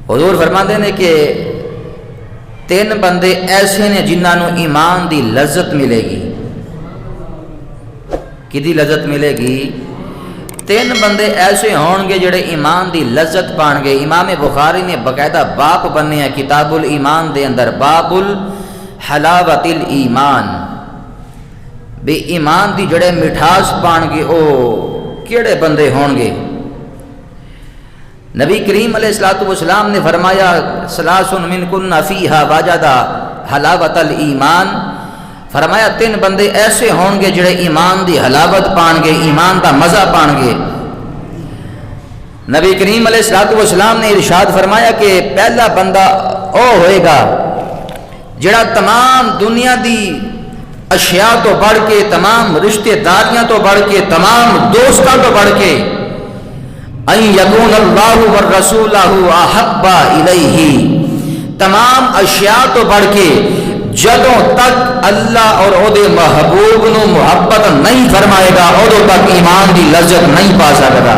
حضور فرماتے ہیں کہ تین بندے ایسے نے جنہوں ایمان دی لذت ملے گی. کدی لذت ملے گی؟ تین بندے ایسے ہون گے جڑے ایمان دی لذت پان گے. امام بخاری نے باقاعدہ باب بننے ہیں کتاب الایمان دے اندر، باب الحلاوت الایمان، بے ایمان دی جڑے مٹھاس پان گے او کیڑے بندے ہون گے. نبی کریم علیہ السلام نے فرمایا ثلاث من کن فیہا وجد حلاوت الایمان، فرمایا تین بندے ایسے ہون گے جڑے ایمان دی حلاوت پان گے، ایمان دا مزہ پان گے. نبی کریم علیہ السلام نے ارشاد فرمایا کہ پہلا بندہ او ہوئے گا جڑا تمام دنیا دی اشیاء تو بڑھ کے، تمام رشتہ داریاں تو بڑھ کے، تمام دوستاں تو بڑھ کے ان یکون اللہ والرسولہ احب الیہ، تمام اشیاء تو بڑھ کے جدوں تک اللہ اور او دے محبوب نو محبت نہیں فرمائے گا ادوں تک ایمان دی لذت نہیں پا سکتا.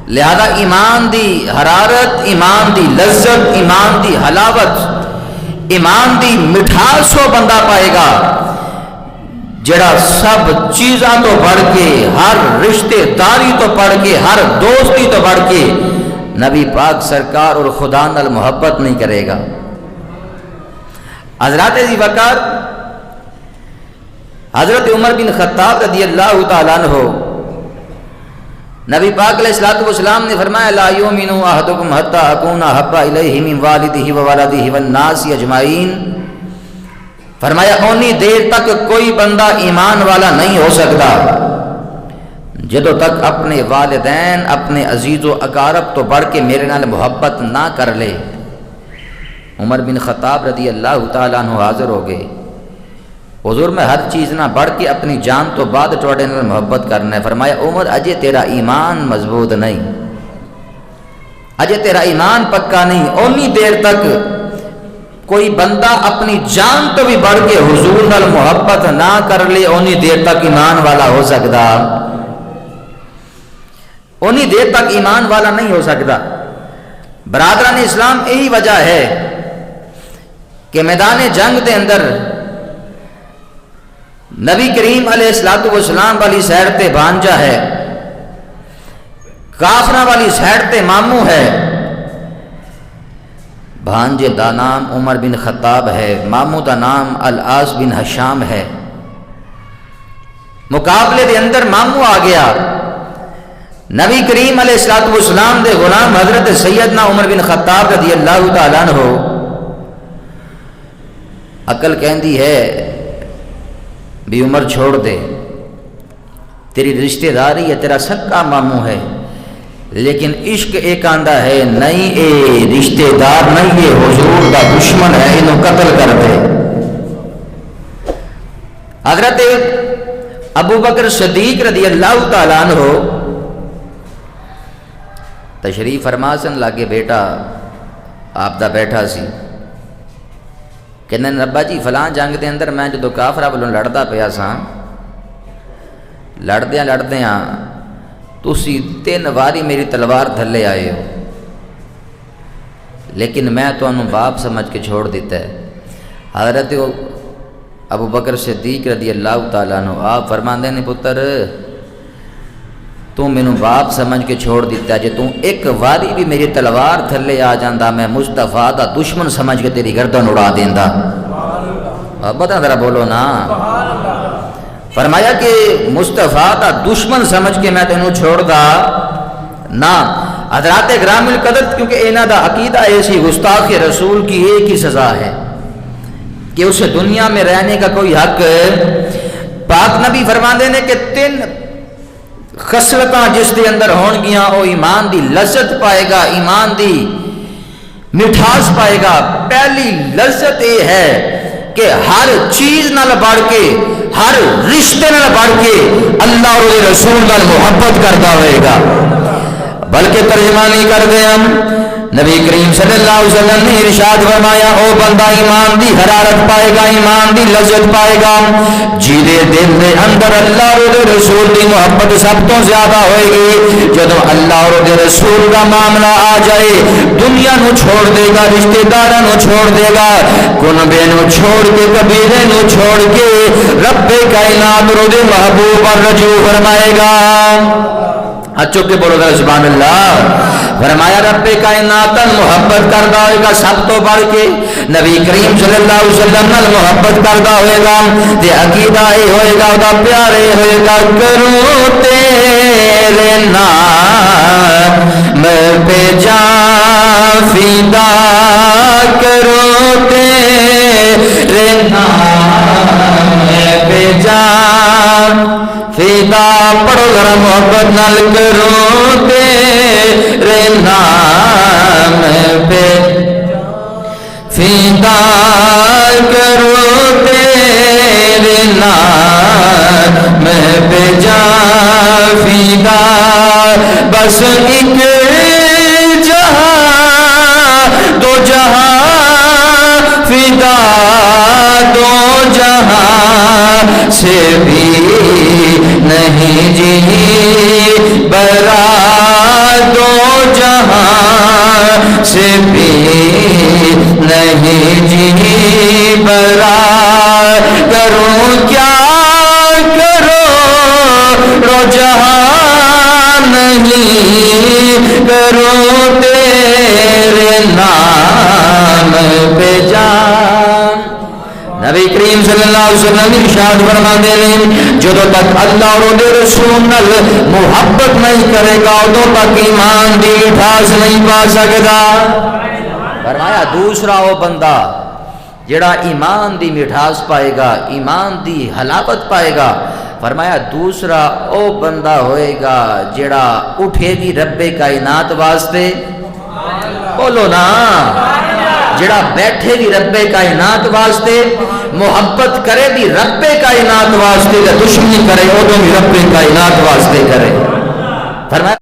لہذا ایمان دی حرارت، ایمان دی لذت، ایمان دی حلاوت، ایمان دی مٹھاس وہ بندہ پائے گا جڑا سب چیزاں تو بڑھ کے، ہر رشتے داری تو بڑھ کے، ہر دوستی تو بڑھ کے نبی پاک سرکار اور خدا نال محبت نہیں کرے گا. حضرات ذی وقار حضرت عمر بن خطاب رضی اللہ تعالیٰ عنہ، نبی پاک علیہ السلام نے فرمایا لا یؤمن احدکم حتی اکون احب الیہ من والدہ وولدہ والناس اجمعین، فرمایا اونی دیر تک کوئی بندہ ایمان والا نہیں ہو سکتا جدوں تک اپنے والدین، اپنے عزیز و اقارب تو بڑھ کے میرے نال محبت نہ کر لے. عمر بن خطاب رضی اللہ تعالیٰ عنہ حاضر ہو گئے، حضور میں ہر چیز نہ بڑھ کے اپنی جان تو بعد ٹوڑے نال محبت کرنا ہے. فرمایا عمر اجے تیرا ایمان مضبوط نہیں، اجے تیرا ایمان پکا نہیں. اونی دیر تک کوئی بندہ اپنی جان تو بھی بڑھ کے حضور نال محبت نہ کر لے اونی دیر تک ایمان والا ہو سکتا، اونی دیر تک ایمان والا نہیں ہو سکتا. برادران اسلام یہی وجہ ہے کہ میدان جنگ دے اندر نبی کریم علیہ السلام والی سائڈ تے بھانجا ہے، کافرہ والی سائڈ تے ماموں ہے. بھانجے دا نام عمر بن خطاب ہے، ماموں دا نام العاص بن ہشام ہے. مقابلے دے اندر ماموں آ گیا. نبی کریم علیہ السلام دے غلام حضرت سیدنا عمر بن خطاب رضی اللہ تعالیٰ عنہ، عقل کہندی ہے بھی عمر چھوڑ دے، تیری رشتہ داری ہے، تیرا سکا ماموں ہے، لیکن عشق ایک آندہ ہے نہیں اے رشتہ دار نہیں، یہ حضور دا دشمن ہے، انہوں قتل کر دے. حضرت ابو بکر صدیق رضی اللہ تعالیٰ عنہ تشریف فرما سن لاگے بیٹا آپ دا بیٹھا سی، کہنے ربا جی فلاں جنگ دے اندر میں جدو کافرہ والوں لڑدا پیا سا، لڑدیاں تسی 3 واری میری تلوار تھلے آئے ہو، لیکن میں تو انہوں باپ سمجھ کے چھوڑ دیتا ہے. حضرت ابو بکر صدیق رضی اللہ تعالیٰ عنہ آپ فرماندے نے پتر تو مینوں باپ سمجھ کے چھوڑ دیتا ہے، جے تو ایک واری بھی میری تلوار تھلے آ جاندہ میں مصطفیٰ دا دشمن سمجھ کے تیری گردن اڑا دیندہ. بتا ذرا بولو نا. فرمایا کہ مصطفیٰ دا دشمن سمجھ کے میں تینوں چھوڑ دا نا. حضرات گرام القدر کیونکہ انہاں دا عقیدہ ایسی گستاخ رسول کی ایک ہی سزا ہے کہ اسے دنیا میں رہنے کا کوئی حق. پاک نبی فرماندے نے کہ 3 خصلتاں جس دے اندر ہون گیاں وہ ایمان دی لذت پائے گا، ایمان دی مٹھاس پائے گا. پہلی لذت یہ ہے کہ ہر چیز نال بڑھ کے، ہر رشتے نال بڑھ کے اللہ اور رسول نال محبت کرتا ہوئے گا. بلکہ ترجمانی کر دے ہم نبی کریم صلی اللہ علیہ وسلم نے ارشاد فرمایا او بندہ ایمان دی حرارت پائے گا ایمان دی لذت پائے گا جیدے دل دے اندر اللہ اور رسول دی محبت سب تو زیادہ ہوئے گی جدو اللہ اور رسول کا معاملہ آ جائے دنیا نو چھوڑ دے گا رشتہ داراں نو چھوڑ دے گا کنبے نو چھوڑ کے قبیلے نو چھوڑ کے رب کائنات رو دے محبوب پر رجوع فرمائے گا اچھو کے بولو گا سبحان اللہ فرمایا رب کائنات محبت کردہ ہوئے گا سب تو بڑھ کے نبی کریم صلی اللہ علیہ وسلم محبت کردہ ہوئے گا تے عقیدہ ہی ہوئے گا دا پیارے ہوئے گا کروں تیرے نام پہ جان فدا کروں تیرے نام پہ جان فدا پڑھو ذرا محبت نال کروں تیرے نام پہ فدا کروں تیرے نام پہ جان فدا بس ایک جہاں دو جہاں فدا دو جہاں سے بھی نہیں جی برا دو جہاں سے بھی نہیں جی برا کروں کیا کرو رو جہاں نہیں کروں تیرے نام پہ جان نبی کریم صلی اللہ علیہ وسلم ارشاد فرما دے لیں جدو تک اللہ اور رسول نال محبت نہیں کرے گا ادو تک ایمان دی مٹھاس نہیں پا سکتا فرمایا دوسرا وہ بندہ جڑا ایمان دی مٹھاس پائے گا ایمان دی حلاوت پائے گا فرمایا دوسرا او بندہ ہوئے گا جڑا اٹھے گی رب کائنات واسطے بولو نا جڑا بیٹھے دی رب کائنات واسطے محبت کرے دی رب کائنات واسطے دشمنی کرے ادو بھی رب کائنات واسطے کرے فرمایا